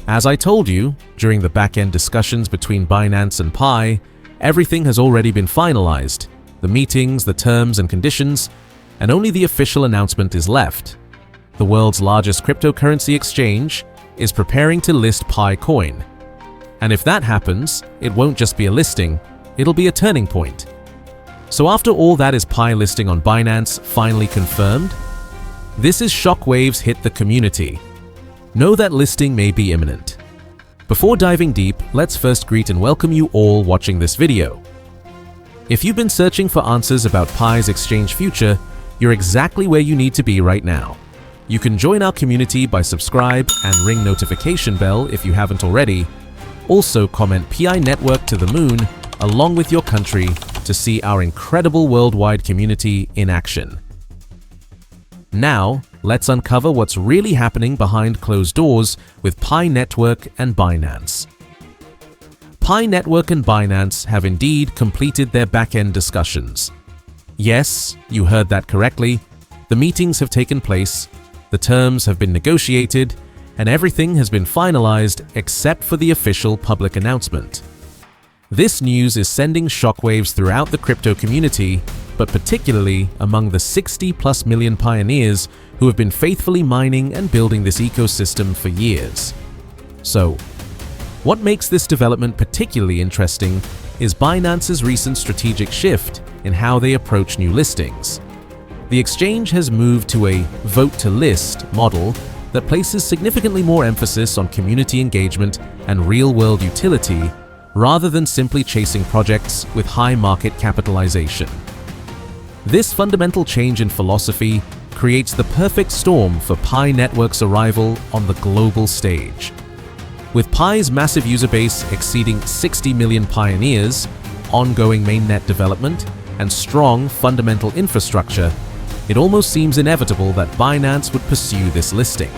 As I told you, during the back-end discussions between Binance and Pi, everything has already been finalized, the meetings, the terms and conditions, and only the official announcement is left. The world's largest cryptocurrency exchange is preparing to list Pi coin. And if that happens, it won't just be a listing, it'll be a turning point. So after all that, is Pi listing on Binance finally confirmed? This is Shockwaves hit the community. Know that listing may be imminent. Before diving deep, let's first greet and welcome you all watching this video. If you've been searching for answers about Pi's exchange future, you're exactly where you need to be right now. You can join our community by subscribe and ring notification bell if you haven't already. Also comment PI Network to the moon along with your country to see our incredible worldwide community in action. Now, let's uncover what's really happening behind closed doors with Pi Network and Binance. Pi Network and Binance have indeed completed their back-end discussions. Yes, you heard that correctly. The meetings have taken place, the terms have been negotiated, and everything has been finalized except for the official public announcement. This news is sending shockwaves throughout the crypto community, but particularly among the 60+ million pioneers who have been faithfully mining and building this ecosystem for years. So, what makes this development particularly interesting is Binance's recent strategic shift in how they approach new listings. The exchange has moved to a vote to list model that places significantly more emphasis on community engagement and real-world utility rather than simply chasing projects with high market capitalization. This fundamental change in philosophy creates the perfect storm for Pi Network's arrival on the global stage. With Pi's massive user base exceeding 60 million pioneers, ongoing mainnet development, and strong fundamental infrastructure, it almost seems inevitable that Binance would pursue this listing.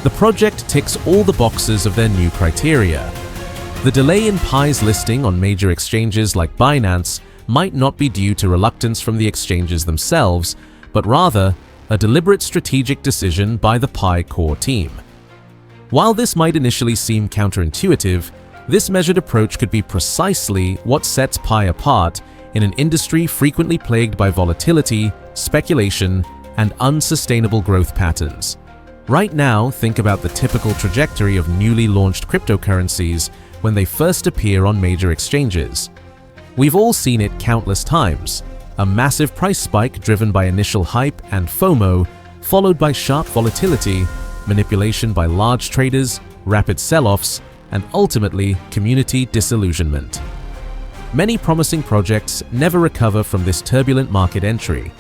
The project ticks all the boxes of their new criteria. The delay in Pi's listing on major exchanges like Binance might not be due to reluctance from the exchanges themselves, but rather a deliberate strategic decision by the Pi core team. While this might initially seem counterintuitive, this measured approach could be precisely what sets Pi apart in an industry frequently plagued by volatility, speculation, and unsustainable growth patterns. Right now, think about the typical trajectory of newly launched cryptocurrencies when they first appear on major exchanges. We've all seen it countless times: a massive price spike driven by initial hype and FOMO, followed by sharp volatility, manipulation by large traders, rapid sell-offs, and ultimately community disillusionment. Many promising projects never recover from this turbulent market entry.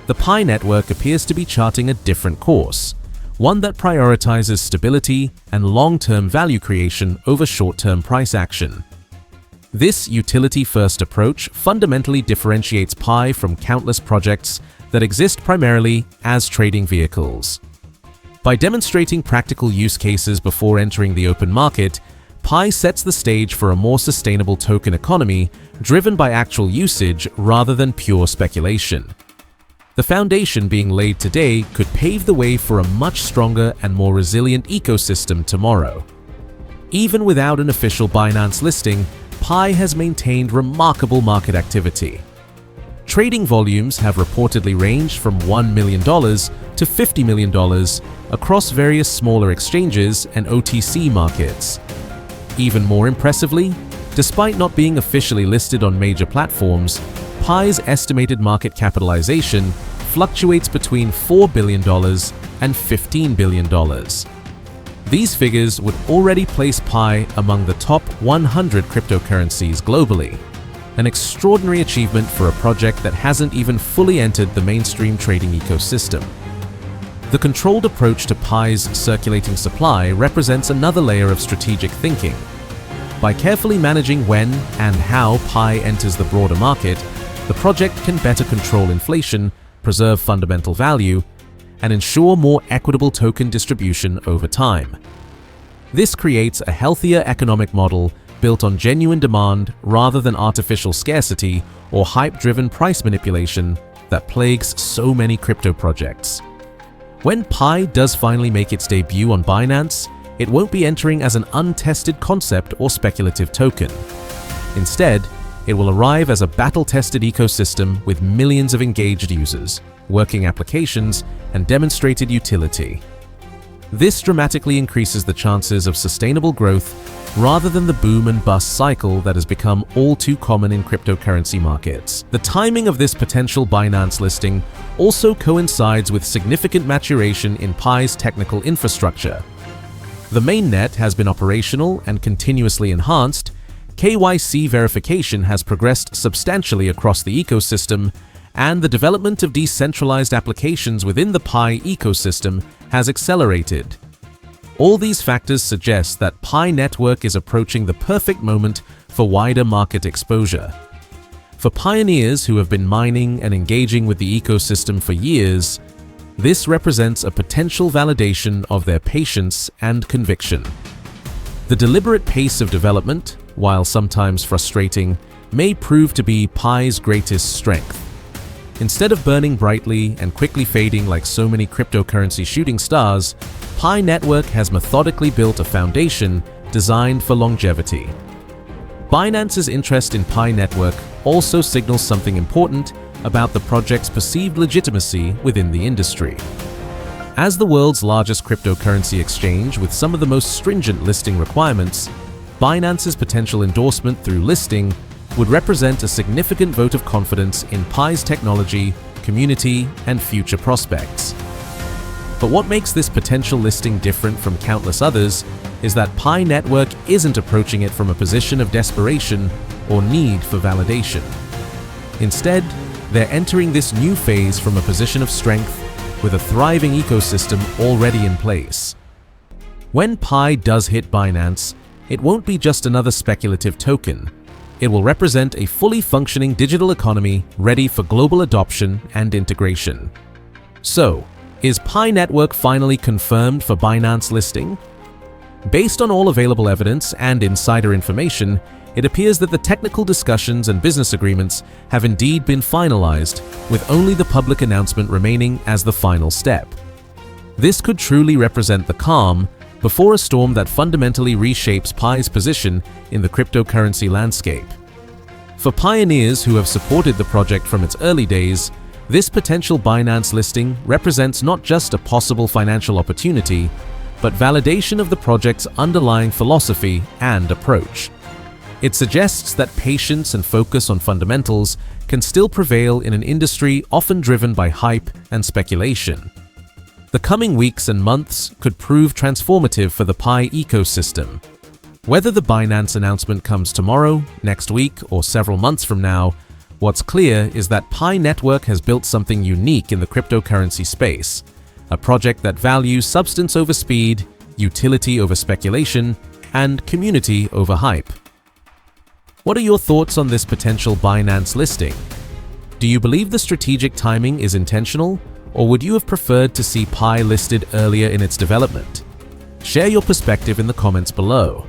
The Pi Network appears to be charting a different course, one that prioritizes stability and long-term value creation over short-term price action. This utility-first approach fundamentally differentiates Pi from countless projects that exist primarily as trading vehicles. By demonstrating practical use cases before entering the open market, Pi sets the stage for a more sustainable token economy driven by actual usage rather than pure speculation. The foundation being laid today could pave the way for a much stronger and more resilient ecosystem tomorrow. Even without an official Binance listing, Pi has maintained remarkable market activity. Trading volumes have reportedly ranged from $1 million to $50 million across various smaller exchanges and OTC markets. Even more impressively, despite not being officially listed on major platforms, Pi's estimated market capitalization fluctuates between $4 billion and $15 billion. These figures would already place Pi among the top 100 cryptocurrencies globally, an extraordinary achievement for a project that hasn't even fully entered the mainstream trading ecosystem. The controlled approach to Pi's circulating supply represents another layer of strategic thinking. By carefully managing when and how Pi enters the broader market, the project can better control inflation, preserve fundamental value, and ensure more equitable token distribution over time. This creates a healthier economic model built on genuine demand rather than artificial scarcity or hype-driven price manipulation that plagues so many crypto projects. When Pi does finally make its debut on Binance, it won't be entering as an untested concept or speculative token. Instead, it will arrive as a battle-tested ecosystem with millions of engaged users, working applications, and demonstrated utility. This dramatically increases the chances of sustainable growth rather than the boom and bust cycle that has become all too common in cryptocurrency markets. The timing of this potential Binance listing also coincides with significant maturation in Pi's technical infrastructure. The mainnet has been operational and continuously enhanced, KYC verification has progressed substantially across the ecosystem, and the development of decentralized applications within the Pi ecosystem has accelerated. All these factors suggest that Pi Network is approaching the perfect moment for wider market exposure. For pioneers who have been mining and engaging with the ecosystem for years, this represents a potential validation of their patience and conviction. The deliberate pace of development, while sometimes frustrating, may prove to be Pi's greatest strength. Instead of burning brightly and quickly fading like so many cryptocurrency shooting stars, Pi Network has methodically built a foundation designed for longevity. Binance's interest in Pi Network also signals something important about the project's perceived legitimacy within the industry. As the world's largest cryptocurrency exchange with some of the most stringent listing requirements, Binance's potential endorsement through listing would represent a significant vote of confidence in Pi's technology, community, and future prospects. But what makes this potential listing different from countless others is that Pi Network isn't approaching it from a position of desperation or need for validation. Instead, they're entering this new phase from a position of strength with a thriving ecosystem already in place. When Pi does hit Binance, it won't be just another speculative token. It will represent a fully functioning digital economy ready for global adoption and integration. So, is Pi Network finally confirmed for Binance listing? Based on all available evidence and insider information, it appears that the technical discussions and business agreements have indeed been finalized, with only the public announcement remaining as the final step. This could truly represent the calm before a storm that fundamentally reshapes Pi's position in the cryptocurrency landscape. For pioneers who have supported the project from its early days, this potential Binance listing represents not just a possible financial opportunity, but validation of the project's underlying philosophy and approach. It suggests that patience and focus on fundamentals can still prevail in an industry often driven by hype and speculation. The coming weeks and months could prove transformative for the Pi ecosystem. Whether the Binance announcement comes tomorrow, next week, or several months from now, what's clear is that Pi Network has built something unique in the cryptocurrency space, a project that values substance over speed, utility over speculation, and community over hype. What are your thoughts on this potential Binance listing? Do you believe the strategic timing is intentional, or would you have preferred to see Pi listed earlier in its development? Share your perspective in the comments below.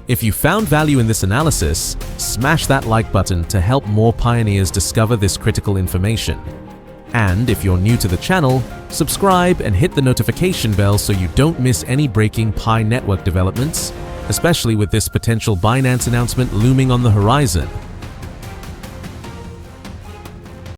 If you found value in this analysis, smash that like button to help more pioneers discover this critical information. And if you're new to the channel, subscribe and hit the notification bell so you don't miss any breaking Pi Network developments, especially with this potential Binance announcement looming on the horizon.